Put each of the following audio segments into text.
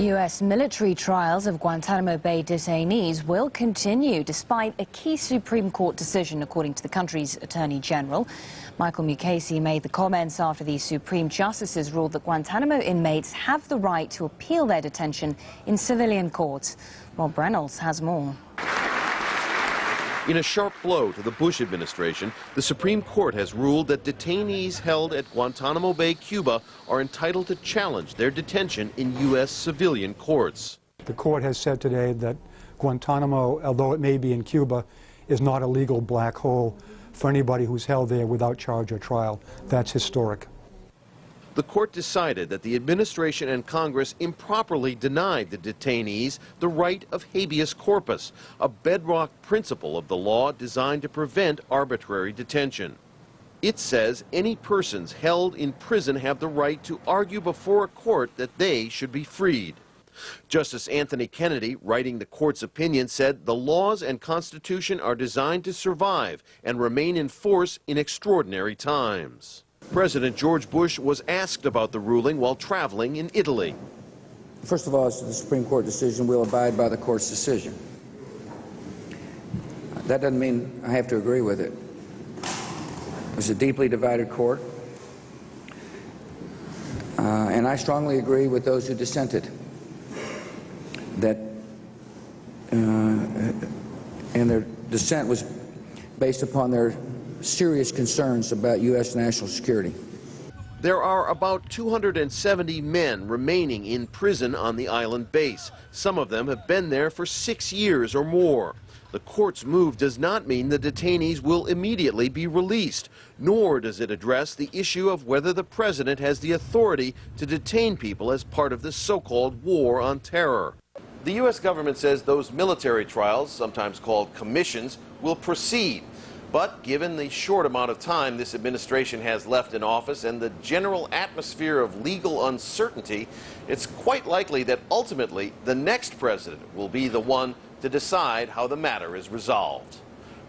U.S. military trials of Guantanamo Bay detainees will continue despite a key Supreme Court decision, according to the country's Attorney General. Michael Mukasey made the comments after the Supreme Justices ruled that Guantanamo inmates have the right to appeal their detention in civilian courts. Rob Reynolds has more. In a sharp blow to the Bush administration, the Supreme Court has ruled that detainees held at Guantanamo Bay, Cuba, are entitled to challenge their detention in U.S. civilian courts. The court has said today that Guantanamo, although it may be in Cuba, is not a legal black hole for anybody who's held there without charge or trial. That's historic. The court decided that the administration and Congress improperly denied the detainees the right of habeas corpus, a bedrock principle of the law designed to prevent arbitrary detention. It says any persons held in prison have the right to argue before a court that they should be freed. Justice Anthony Kennedy, writing the court's opinion, said the laws and Constitution are designed to survive and remain in force in extraordinary times. President George Bush was asked about the ruling while traveling in Italy. First of all, as to the Supreme Court decision, we'll abide by the court's decision. That doesn't mean I have to agree with it. It's a deeply divided court, and I strongly agree with those who dissented that, and their dissent was based upon their serious concerns about U.S. national security. There are about 270 men remaining in prison on the island base. Some of them have been there for 6 years or more. The court's move does not mean the detainees will immediately be released, nor does it address the issue of whether the president has the authority to detain people as part of the so-called war on terror. The U.S. government says those military trials, sometimes called commissions, will proceed. But given the short amount of time this administration has left in office and the general atmosphere of legal uncertainty, it's quite likely that ultimately the next president will be the one to decide how the matter is resolved.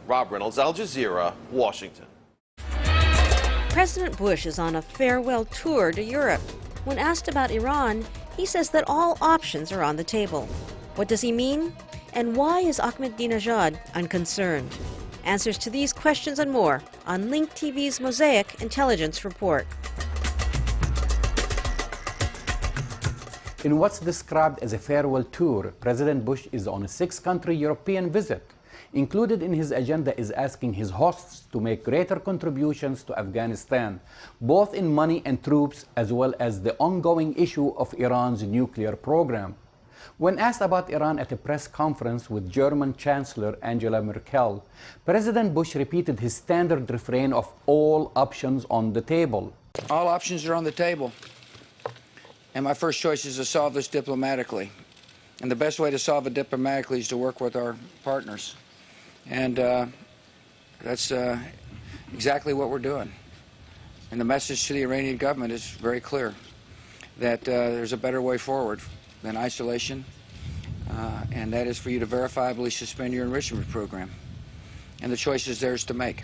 Rob Reynolds, Al Jazeera, Washington. President Bush is on a farewell tour to Europe. When asked about Iran, he says that all options are on the table. What does he mean? And why is Ahmadinejad unconcerned? Answers to these questions and more on Link TV's Mosaic Intelligence Report. In what's described as a farewell tour, President Bush is on a 6-country European visit. Included in his agenda is asking his hosts to make greater contributions to Afghanistan, both in money and troops, as well as the ongoing issue of Iran's nuclear program. When asked about Iran at a press conference with German Chancellor Angela Merkel, President Bush repeated his standard refrain of all options on the table. All options are on the table, and my first choice is to solve this diplomatically. And the best way to solve it diplomatically is to work with our partners. And that's exactly what we're doing. And the message to the Iranian government is very clear, that there's a better way forward than isolation, and that is for you to verifiably suspend your enrichment program. And the choice is theirs to make.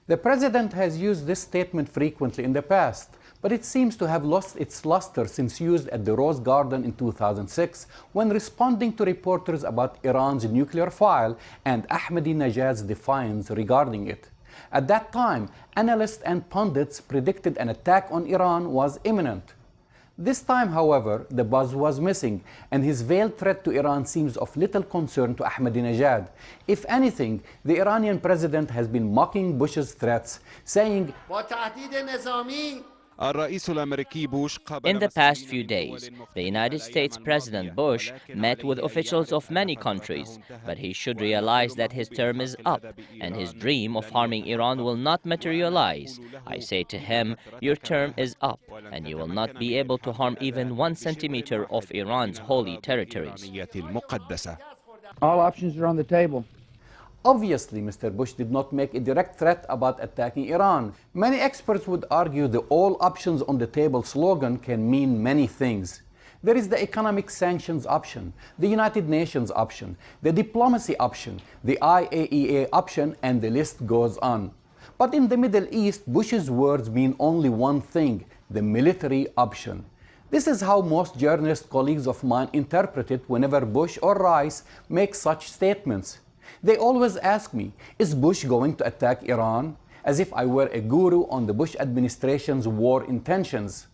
The president has used this statement frequently in the past, but it seems to have lost its luster since used at the Rose Garden in 2006 when responding to reporters about Iran's nuclear file and Ahmadinejad's defiance regarding it. At that time, analysts and pundits predicted an attack on Iran was imminent. This time, however, the buzz was missing, and his veiled threat to Iran seems of little concern to Ahmadinejad. If anything, the Iranian president has been mocking Bush's threats, saying, In the past few days, the United States President Bush met with officials of many countries, but he should realize that his term is up and his dream of harming Iran will not materialize. I say to him, your term is up and you will not be able to harm even 1 centimeter of Iran's holy territories. All options are on the table. Obviously, Mr. Bush did not make a direct threat about attacking Iran. Many experts would argue the all options on the table slogan can mean many things. There is the economic sanctions option, the United Nations option, the diplomacy option, the IAEA option, and the list goes on. But in the Middle East, Bush's words mean only one thing, the military option. This is how most journalist colleagues of mine interpret it whenever Bush or Rice make such statements. They always ask me, is Bush going to attack Iran? As if I were a guru on the Bush administration's war intentions.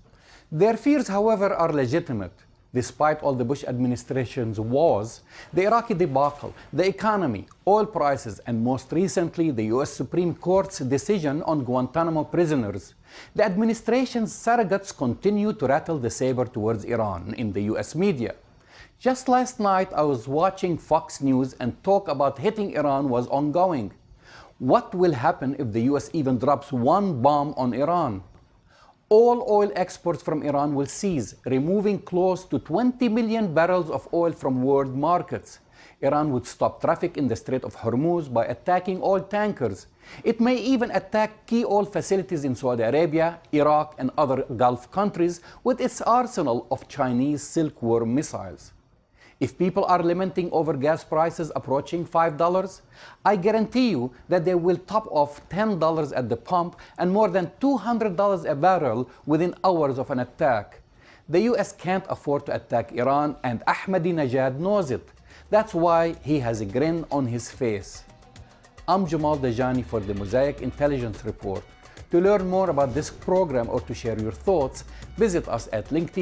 Their fears, however, are legitimate. Despite all the Bush administration's wars, the Iraqi debacle, the economy, oil prices, and most recently the US Supreme Court's decision on Guantanamo prisoners, the administration's surrogates continue to rattle the saber towards Iran in the US media. Just last night I was watching Fox News and talk about hitting Iran was ongoing. What will happen if the US even drops one bomb on Iran? All oil exports from Iran will cease, removing close to 20 million barrels of oil from world markets. Iran would stop traffic in the Strait of Hormuz by attacking oil tankers. It may even attack key oil facilities in Saudi Arabia, Iraq, and other Gulf countries with its arsenal of Chinese silkworm missiles. If people are lamenting over gas prices approaching $5, I guarantee you that they will top off $10 at the pump and more than $200 a barrel within hours of an attack. The US can't afford to attack Iran, and Ahmadinejad knows it. That's why he has a grin on his face. I'm Jamal Dajani for the Mosaic Intelligence Report. To learn more about this program or to share your thoughts, visit us at LinkedIn.